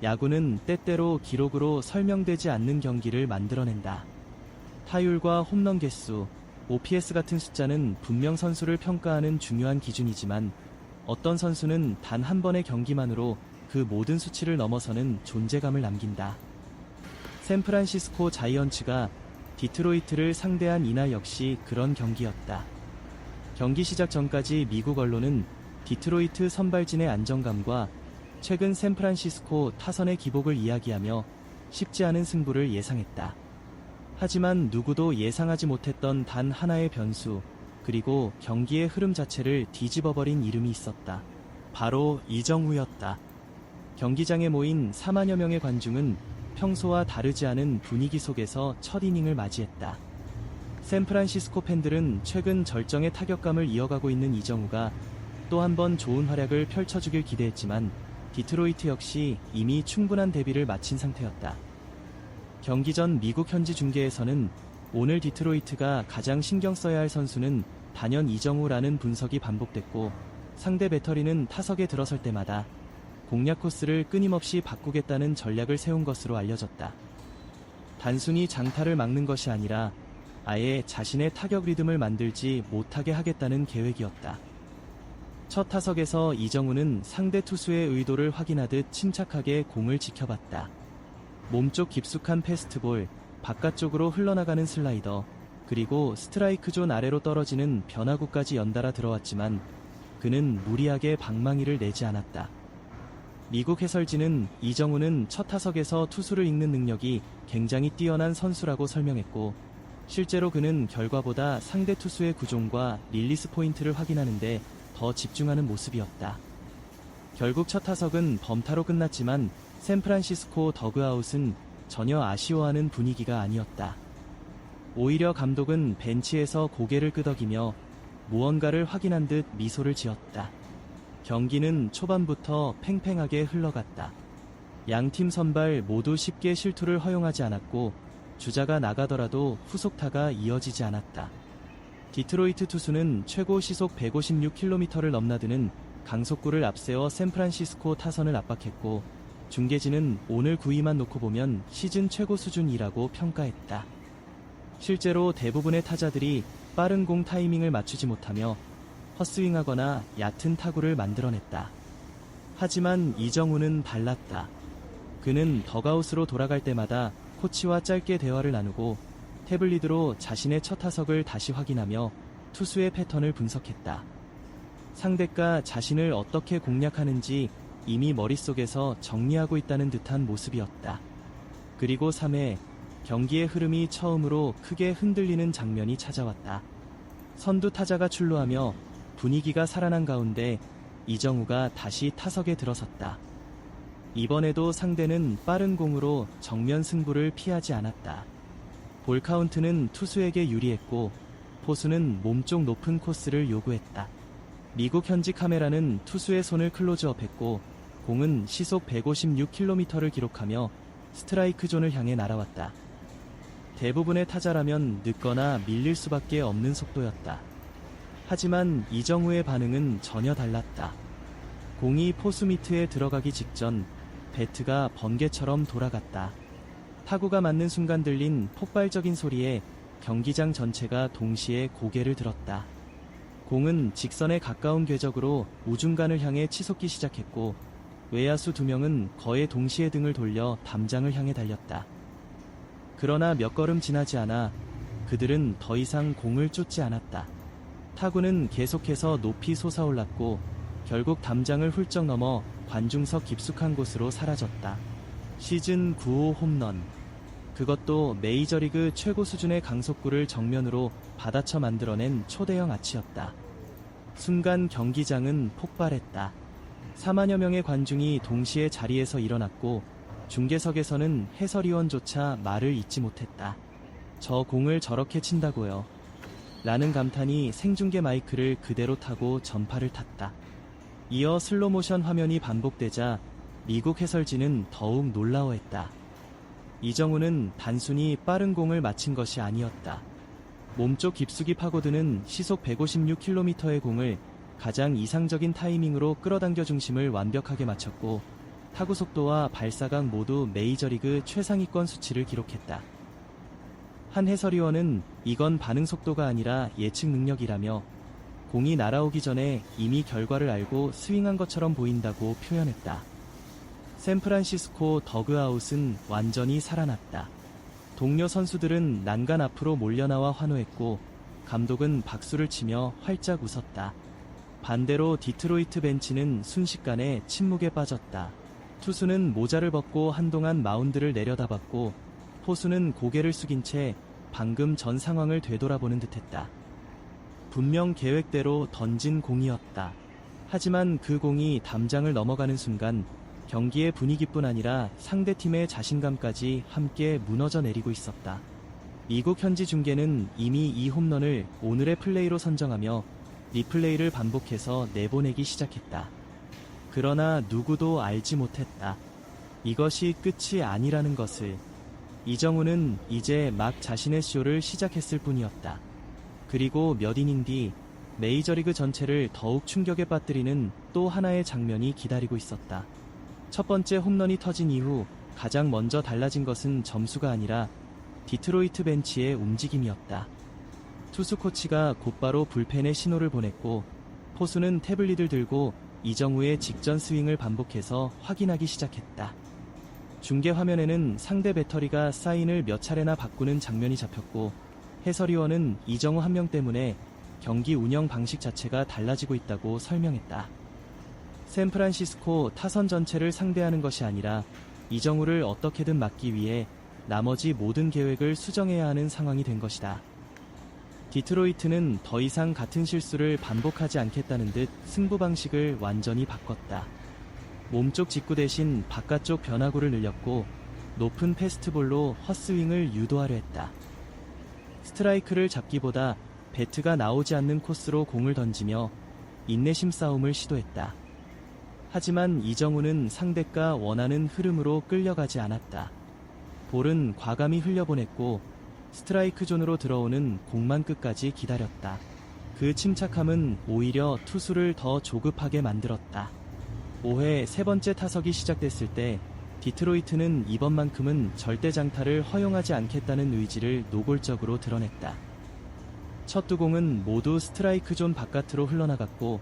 야구는 때때로 기록으로 설명되지 않는 경기를 만들어낸다. 타율과 홈런 개수, OPS 같은 숫자는 분명 선수를 평가하는 중요한 기준이지만 어떤 선수는 단 한 번의 경기만으로 그 모든 수치를 넘어서는 존재감을 남긴다. 샌프란시스코 자이언츠가 디트로이트를 상대한 이날 역시 그런 경기였다. 경기 시작 전까지 미국 언론은 디트로이트 선발진의 안정감과 최근 샌프란시스코 타선의 기복을 이야기하며 쉽지 않은 승부를 예상했다. 하지만 누구도 예상하지 못했던 단 하나의 변수, 그리고 경기의 흐름 자체를 뒤집어버린 이름이 있었다. 바로 이정우였다. 경기장에 모인 4만여 명의 관중은 평소와 다르지 않은 분위기 속에서 첫 이닝을 맞이했다. 샌프란시스코 팬들은 최근 절정의 타격감을 이어가고 있는 이정우가 또 한 번 좋은 활약을 펼쳐주길 기대했지만 디트로이트 역시 이미 충분한 대비를 마친 상태였다. 경기 전 미국 현지 중계에서는 오늘 디트로이트가 가장 신경 써야 할 선수는 단연 이정우라는 분석이 반복됐고, 상대 배터리는 타석에 들어설 때마다 공략 코스를 끊임없이 바꾸겠다는 전략을 세운 것으로 알려졌다. 단순히 장타를 막는 것이 아니라 아예 자신의 타격 리듬을 만들지 못하게 하겠다는 계획이었다. 첫 타석에서 이정우는 상대 투수의 의도를 확인하듯 침착하게 공을 지켜봤다. 몸쪽 깊숙한 패스트볼, 바깥쪽으로 흘러나가는 슬라이더, 그리고 스트라이크 존 아래로 떨어지는 변화구까지 연달아 들어왔지만 그는 무리하게 방망이를 내지 않았다. 미국 해설진은 이정우는 첫 타석에서 투수를 읽는 능력이 굉장히 뛰어난 선수라고 설명했고, 실제로 그는 결과보다 상대 투수의 구종과 릴리스 포인트를 확인하는데 더 집중하는 모습이었다. 결국 첫 타석은 범타로 끝났지만 샌프란시스코 더그아웃은 전혀 아쉬워하는 분위기가 아니었다. 오히려 감독은 벤치에서 고개를 끄덕이며 무언가를 확인한 듯 미소를 지었다. 경기는 초반부터 팽팽하게 흘러갔다. 양팀 선발 모두 쉽게 실투를 허용하지 않았고 주자가 나가더라도 후속타가 이어지지 않았다. 디트로이트 투수는 최고 시속 156km를 넘나드는 강속구를 앞세워 샌프란시스코 타선을 압박했고, 중계진은 오늘 구위만 놓고 보면 시즌 최고 수준이라고 평가했다. 실제로 대부분의 타자들이 빠른 공 타이밍을 맞추지 못하며 헛스윙하거나 얕은 타구를 만들어냈다. 하지만 이정우는 달랐다. 그는 덕아웃으로 돌아갈 때마다 코치와 짧게 대화를 나누고 태블릿으로 자신의 첫 타석을 다시 확인하며 투수의 패턴을 분석했다. 상대가 자신을 어떻게 공략하는지 이미 머릿속에서 정리하고 있다는 듯한 모습이었다. 그리고 3회, 경기의 흐름이 처음으로 크게 흔들리는 장면이 찾아왔다. 선두 타자가 출루하며 분위기가 살아난 가운데 이정우가 다시 타석에 들어섰다. 이번에도 상대는 빠른 공으로 정면 승부를 피하지 않았다. 볼 카운트는 투수에게 유리했고 포수는 몸쪽 높은 코스를 요구했다. 미국 현지 카메라는 투수의 손을 클로즈업했고 공은 시속 156km를 기록하며 스트라이크 존을 향해 날아왔다. 대부분의 타자라면 늦거나 밀릴 수밖에 없는 속도였다. 하지만 이정우의 반응은 전혀 달랐다. 공이 포수 미트에 들어가기 직전 배트가 번개처럼 돌아갔다. 타구가 맞는 순간 들린 폭발적인 소리에 경기장 전체가 동시에 고개를 들었다. 공은 직선에 가까운 궤적으로 우중간을 향해 치솟기 시작했고 외야수 2명은 거의 동시에 등을 돌려 담장을 향해 달렸다. 그러나 몇 걸음 지나지 않아 그들은 더 이상 공을 쫓지 않았다. 타구는 계속해서 높이 솟아올랐고 결국 담장을 훌쩍 넘어 관중석 깊숙한 곳으로 사라졌다. 시즌 9호 홈런. 그것도 메이저리그 최고 수준의 강속구를 정면으로 받아쳐 만들어낸 초대형 아치였다. 순간 경기장은 폭발했다. 4만여 명의 관중이 동시에 자리에서 일어났고 중계석에서는 해설위원조차 말을 잇지 못했다. 저 공을 저렇게 친다고요? 라는 감탄이 생중계 마이크를 그대로 타고 전파를 탔다. 이어 슬로모션 화면이 반복되자 미국 해설진은 더욱 놀라워했다. 이정우는 단순히 빠른 공을 맞힌 것이 아니었다. 몸쪽 깊숙이 파고드는 시속 156km의 공을 가장 이상적인 타이밍으로 끌어당겨 중심을 완벽하게 맞췄고 타구 속도와 발사각 모두 메이저리그 최상위권 수치를 기록했다. 한 해설위원은 이건 반응 속도가 아니라 예측 능력이라며 공이 날아오기 전에 이미 결과를 알고 스윙한 것처럼 보인다고 표현했다. 샌프란시스코 더그아웃은 완전히 살아났다. 동료 선수들은 난간 앞으로 몰려나와 환호했고 감독은 박수를 치며 활짝 웃었다. 반대로 디트로이트 벤치는 순식간에 침묵에 빠졌다. 투수는 모자를 벗고 한동안 마운드를 내려다봤고 포수는 고개를 숙인 채 방금 전 상황을 되돌아보는 듯했다. 분명 계획대로 던진 공이었다. 하지만 그 공이 담장을 넘어가는 순간 경기의 분위기뿐 아니라 상대팀의 자신감까지 함께 무너져 내리고 있었다. 미국 현지 중계는 이미 이 홈런을 오늘의 플레이로 선정하며 리플레이를 반복해서 내보내기 시작했다. 그러나 누구도 알지 못했다. 이것이 끝이 아니라는 것을. 이정우는 이제 막 자신의 쇼를 시작했을 뿐이었다. 그리고 몇 이닝 뒤 메이저리그 전체를 더욱 충격에 빠뜨리는 또 하나의 장면이 기다리고 있었다. 첫 번째 홈런이 터진 이후 가장 먼저 달라진 것은 점수가 아니라 디트로이트 벤치의 움직임이었다. 투수 코치가 곧바로 불펜에 신호를 보냈고 포수는 태블릿을 들고 이정우의 직전 스윙을 반복해서 확인하기 시작했다. 중계 화면에는 상대 배터리가 사인을 몇 차례나 바꾸는 장면이 잡혔고 해설위원은 이정우 한 명 때문에 경기 운영 방식 자체가 달라지고 있다고 설명했다. 샌프란시스코 타선 전체를 상대하는 것이 아니라 이정우를 어떻게든 막기 위해 나머지 모든 계획을 수정해야 하는 상황이 된 것이다. 디트로이트는 더 이상 같은 실수를 반복하지 않겠다는 듯 승부 방식을 완전히 바꿨다. 몸쪽 직구 대신 바깥쪽 변화구를 늘렸고 높은 패스트볼로 헛스윙을 유도하려 했다. 스트라이크를 잡기보다 배트가 나오지 않는 코스로 공을 던지며 인내심 싸움을 시도했다. 하지만 이정우는 상대가 원하는 흐름으로 끌려가지 않았다. 볼은 과감히 흘려보냈고 스트라이크 존으로 들어오는 공만 끝까지 기다렸다. 그 침착함은 오히려 투수를 더 조급하게 만들었다. 5회 세 번째 타석이 시작됐을 때 디트로이트는 이번만큼은 절대 장타를 허용하지 않겠다는 의지를 노골적으로 드러냈다. 첫 두 공은 모두 스트라이크 존 바깥으로 흘러나갔고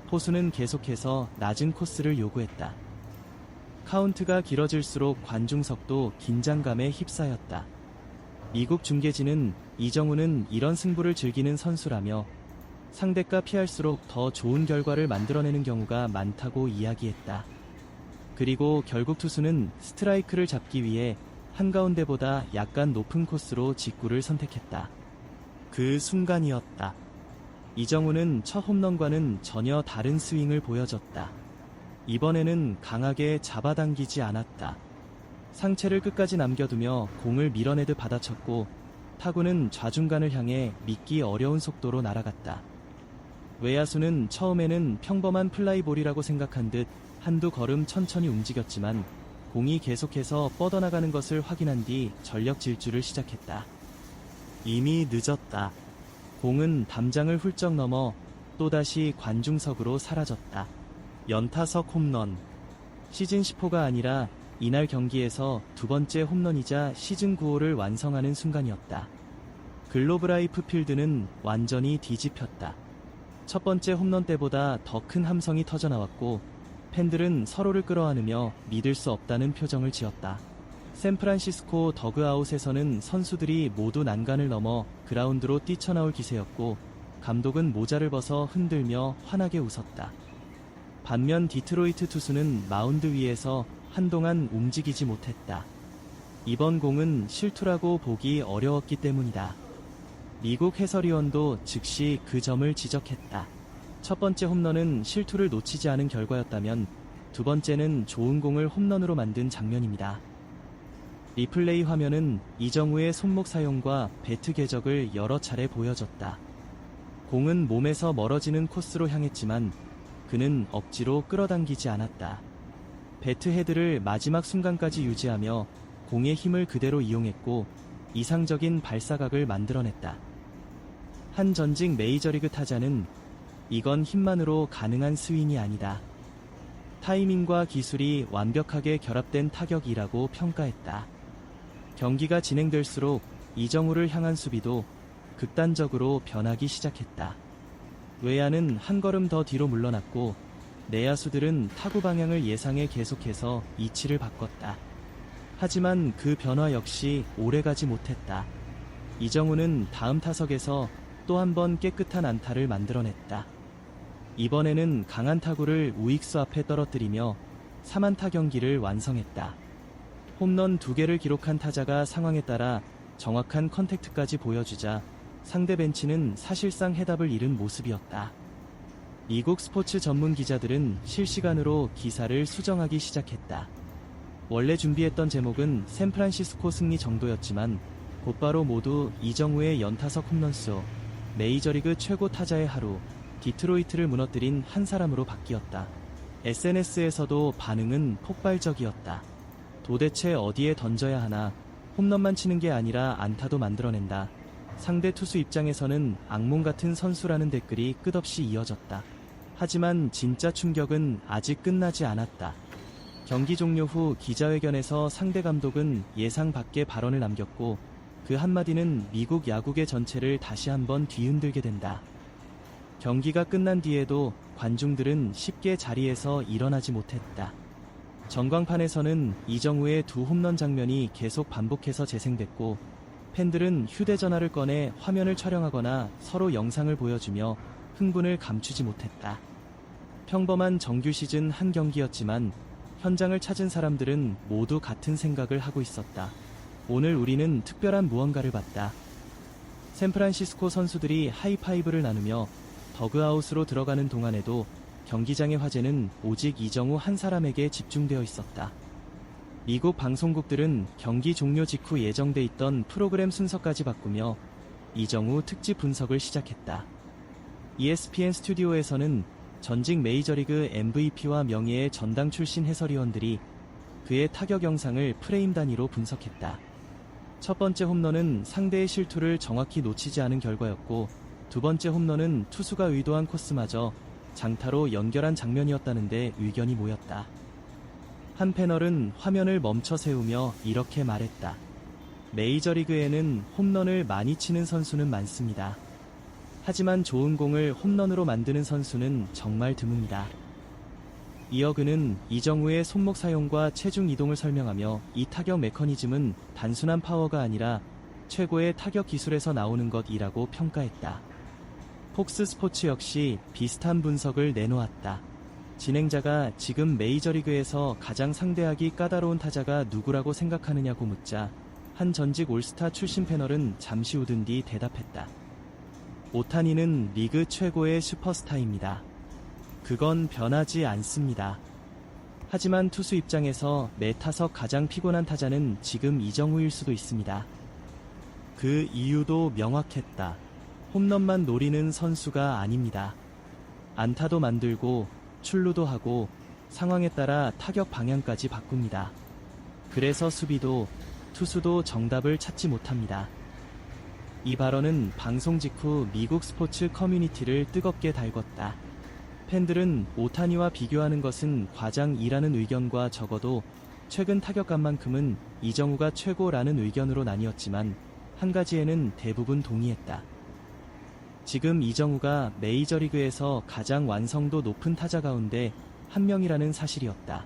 포수는 계속해서 낮은 코스를 요구했다. 카운트가 길어질수록 관중석도 긴장감에 휩싸였다. 미국 중계진은 이정우는 이런 승부를 즐기는 선수라며 상대가 피할수록 더 좋은 결과를 만들어내는 경우가 많다고 이야기했다. 그리고 결국 투수는 스트라이크를 잡기 위해 한가운데보다 약간 높은 코스로 직구를 선택했다. 그 순간이었다. 이정우는 첫 홈런과는 전혀 다른 스윙을 보여줬다. 이번에는 강하게 잡아당기지 않았다. 상체를 끝까지 남겨두며 공을 밀어내듯 받아쳤고 타구는 좌중간을 향해 믿기 어려운 속도로 날아갔다. 외야수는 처음에는 평범한 플라이볼이라고 생각한 듯 한두 걸음 천천히 움직였지만 공이 계속해서 뻗어나가는 것을 확인한 뒤 전력 질주를 시작했다. 이미 늦었다. 공은 담장을 훌쩍 넘어 또다시 관중석으로 사라졌다. 연타석 홈런. 시즌 10호가 아니라 이날 경기에서 두 번째 홈런이자 시즌 9호를 완성하는 순간이었다. 글로브 라이프 필드는 완전히 뒤집혔다. 첫 번째 홈런 때보다 더 큰 함성이 터져나왔고 팬들은 서로를 끌어안으며 믿을 수 없다는 표정을 지었다. 샌프란시스코 더그아웃에서는 선수들이 모두 난간을 넘어 그라운드로 뛰쳐나올 기세였고 감독은 모자를 벗어 흔들며 환하게 웃었다. 반면 디트로이트 투수는 마운드 위에서 한동안 움직이지 못했다. 이번 공은 실투라고 보기 어려웠기 때문이다. 미국 해설위원도 즉시 그 점을 지적했다. 첫 번째 홈런은 실투를 놓치지 않은 결과였다면 두 번째는 좋은 공을 홈런으로 만든 장면입니다. 리플레이 화면은 이정우의 손목 사용과 배트 궤적을 여러 차례 보여줬다. 공은 몸에서 멀어지는 코스로 향했지만 그는 억지로 끌어당기지 않았다. 배트 헤드를 마지막 순간까지 유지하며 공의 힘을 그대로 이용했고 이상적인 발사각을 만들어냈다. 한 전직 메이저리그 타자는 이건 힘만으로 가능한 스윙이 아니다. 타이밍과 기술이 완벽하게 결합된 타격이라고 평가했다. 경기가 진행될수록 이정우를 향한 수비도 극단적으로 변하기 시작했다. 외야는 한 걸음 더 뒤로 물러났고 내야수들은 타구 방향을 예상해 계속해서 이치를 바꿨다. 하지만 그 변화 역시 오래가지 못했다. 이정우는 다음 타석에서 또 한 번 깨끗한 안타를 만들어냈다. 이번에는 강한 타구를 우익수 앞에 떨어뜨리며 3안타 경기를 완성했다. 홈런 2개를 기록한 타자가 상황에 따라 정확한 컨택트까지 보여주자 상대 벤치는 사실상 해답을 잃은 모습이었다. 미국 스포츠 전문 기자들은 실시간으로 기사를 수정하기 시작했다. 원래 준비했던 제목은 샌프란시스코 승리 정도였지만 곧바로 모두 이정우의 연타석 홈런수, 메이저리그 최고 타자의 하루, 디트로이트를 무너뜨린 한 사람으로 바뀌었다. SNS에서도 반응은 폭발적이었다. 도대체 어디에 던져야 하나, 홈런만 치는 게 아니라 안타도 만들어낸다. 상대 투수 입장에서는 악몽 같은 선수라는 댓글이 끝없이 이어졌다. 하지만 진짜 충격은 아직 끝나지 않았다. 경기 종료 후 기자회견에서 상대 감독은 예상 밖의 발언을 남겼고 그 한마디는 미국 야구계 전체를 다시 한번 뒤흔들게 된다. 경기가 끝난 뒤에도 관중들은 쉽게 자리에서 일어나지 못했다. 전광판에서는 이정우의 2 홈런 장면이 계속 반복해서 재생됐고 팬들은 휴대전화를 꺼내 화면을 촬영하거나 서로 영상을 보여주며 흥분을 감추지 못했다. 평범한 정규 시즌 한 경기였지만 현장을 찾은 사람들은 모두 같은 생각을 하고 있었다. 오늘 우리는 특별한 무언가를 봤다. 샌프란시스코 선수들이 하이파이브를 나누며 더그아웃으로 들어가는 동안에도 경기장의 화제는 오직 이정우 한 사람에게 집중되어 있었다. 미국 방송국들은 경기 종료 직후 예정돼 있던 프로그램 순서까지 바꾸며 이정우 특집 분석을 시작했다. ESPN 스튜디오에서는 전직 메이저리그 MVP와 명예의 전당 출신 해설위원들이 그의 타격 영상을 프레임 단위로 분석했다. 첫 번째 홈런은 상대의 실투를 정확히 놓치지 않은 결과였고 두 번째 홈런은 투수가 의도한 코스마저 장타로 연결한 장면이었다는데 의견이 모였다. 한 패널은 화면을 멈춰 세우며 이렇게 말했다. 메이저리그에는 홈런을 많이 치는 선수는 많습니다. 하지만 좋은 공을 홈런으로 만드는 선수는 정말 드뭅니다. 이어 그는 이정우의 손목 사용과 체중 이동을 설명하며 이 타격 메커니즘은 단순한 파워가 아니라 최고의 타격 기술에서 나오는 것이라고 평가했다. 폭스 스포츠 역시 비슷한 분석을 내놓았다. 진행자가 지금 메이저리그에서 가장 상대하기 까다로운 타자가 누구라고 생각하느냐고 묻자 한 전직 올스타 출신 패널은 잠시 웃은 뒤 대답했다. 오타니는 리그 최고의 슈퍼스타입니다. 그건 변하지 않습니다. 하지만 투수 입장에서 매 타석 가장 피곤한 타자는 지금 이정우일 수도 있습니다. 그 이유도 명확했다. 홈런만 노리는 선수가 아닙니다. 안타도 만들고 출루도 하고 상황에 따라 타격 방향까지 바꿉니다. 그래서 수비도 투수도 정답을 찾지 못합니다. 이 발언은 방송 직후 미국 스포츠 커뮤니티를 뜨겁게 달궜다. 팬들은 오타니와 비교하는 것은 과장이라는 의견과 적어도 최근 타격감만큼은 이정우가 최고라는 의견으로 나뉘었지만 한 가지에는 대부분 동의했다. 지금 이정우가 메이저리그에서 가장 완성도 높은 타자 가운데 한 명이라는 사실이었다.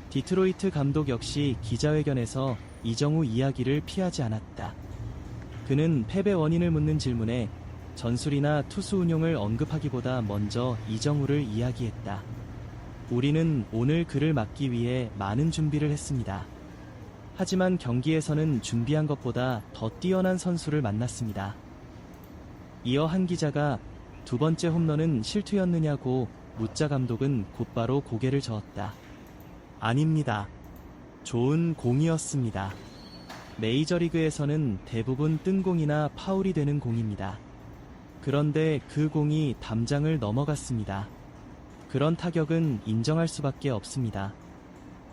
디트로이트 감독 역시 기자회견에서 이정우 이야기를 피하지 않았다. 그는 패배 원인을 묻는 질문에 전술이나 투수 운용을 언급하기보다 먼저 이정우를 이야기했다. 우리는 오늘 그를 막기 위해 많은 준비를 했습니다. 하지만 경기에서는 준비한 것보다 더 뛰어난 선수를 만났습니다. 이어 한 기자가 두 번째 홈런은 실투였느냐고 묻자 감독은 곧바로 고개를 저었다. 아닙니다. 좋은 공이었습니다. 메이저리그에서는 대부분 뜬 공이나 파울이 되는 공입니다. 그런데 그 공이 담장을 넘어갔습니다. 그런 타격은 인정할 수밖에 없습니다.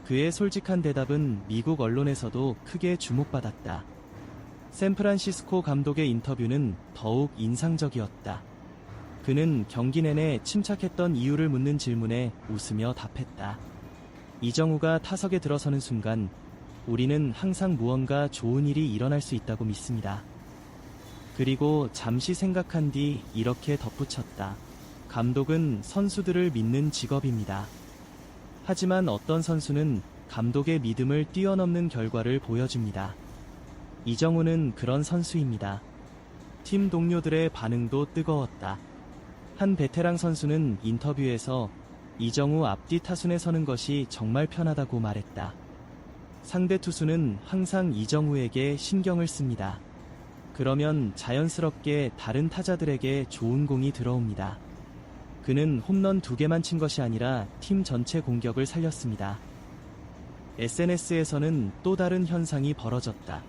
그의 솔직한 대답은 미국 언론에서도 크게 주목받았다. 샌프란시스코 감독의 인터뷰는 더욱 인상적이었다. 그는 경기 내내 침착했던 이유를 묻는 질문에 웃으며 답했다. 이정우가 타석에 들어서는 순간 우리는 항상 무언가 좋은 일이 일어날 수 있다고 믿습니다. 그리고 잠시 생각한 뒤 이렇게 덧붙였다. 감독은 선수들을 믿는 직업입니다. 하지만 어떤 선수는 감독의 믿음을 뛰어넘는 결과를 보여줍니다. 이정우는 그런 선수입니다. 팀 동료들의 반응도 뜨거웠다. 한 베테랑 선수는 인터뷰에서 이정우 앞뒤 타순에 서는 것이 정말 편하다고 말했다. 상대 투수는 항상 이정우에게 신경을 씁니다. 그러면 자연스럽게 다른 타자들에게 좋은 공이 들어옵니다. 그는 홈런 2개만 친 것이 아니라 팀 전체 공격을 살렸습니다. SNS에서는 또 다른 현상이 벌어졌다.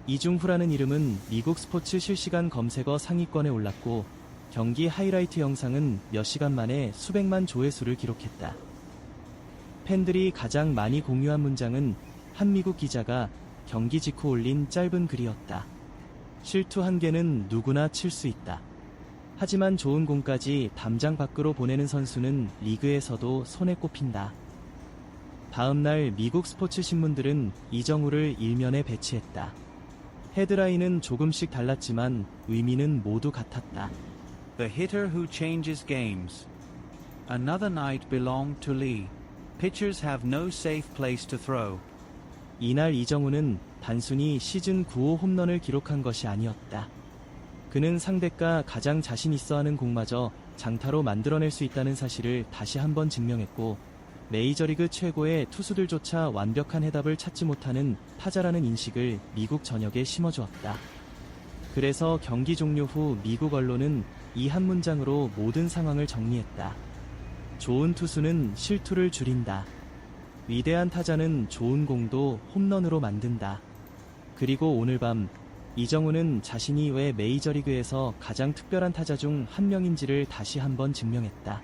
이중후라는 이름은 미국 스포츠 실시간 검색어 상위권에 올랐고 경기 하이라이트 영상은 몇 시간 만에 수백만 조회수를 기록했다. 팬들이 가장 많이 공유한 문장은 한 미국 기자가 경기 직후 올린 짧은 글이었다. 실투 1개는 누구나 칠 수 있다. 하지만 좋은 공까지 담장 밖으로 보내는 선수는 리그에서도 손에 꼽힌다. 다음날 미국 스포츠 신문들은 이정우를 일면에 배치했다. 헤드라인은 조금씩 달랐지만 의미는 모두 같았다. The hitter who changes games. Another night belonged to Lee. Pitchers have no safe place to throw. 이날 이정우는 단순히 시즌 9호 홈런을 기록한 것이 아니었다. 그는 상대가 가장 자신 있어하는 공마저 장타로 만들어낼 수 있다는 사실을 다시 한번 증명했고 메이저리그 최고의 투수들조차 완벽한 해답을 찾지 못하는 타자라는 인식을 미국 전역에 심어주었다. 그래서 경기 종료 후 미국 언론은 이 한 문장으로 모든 상황을 정리했다. 좋은 투수는 실투를 줄인다. 위대한 타자는 좋은 공도 홈런으로 만든다. 그리고 오늘 밤 이정우는 자신이 왜 메이저리그에서 가장 특별한 타자 중 한 명인지를 다시 한번 증명했다.